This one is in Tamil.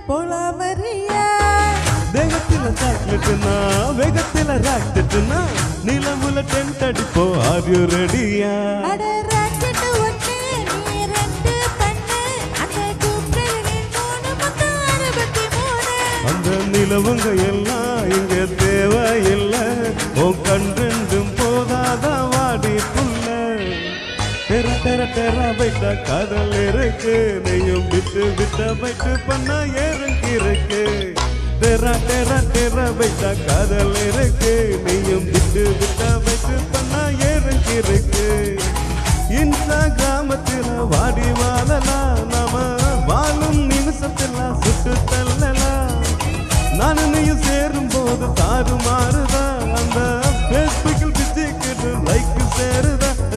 போலாம் வரியா தேகத்தில சாக்லேட்டுனா வேகத்தில ராக்கெட்டுனா நிலவுல டென்ட் அடிப்போ ஆர் யூ ரெடியா அட ராக்கெட் ஒண்ணு நீ ரெண்டு பண்ணு அந்த கூப்பிடுறேன் மூணு மொத்தம் 63 அந்த நிலவுங்க எல்லாம் இங்க தேவையில்லை உன் கண்டெண்டும் போதாத வாடி புள்ள தெர தெர தெர வைத்த காதல் இருக்கு நெய்யும் விட்டு விட்ட வைத்து பண்ண ஏறங்கி இருக்கு தெர தெர தெர வைத்த காதல் இருக்கு நெய்யும் விட்டு விட்ட வைத்து பண்ண ஏறங்கி இருக்கு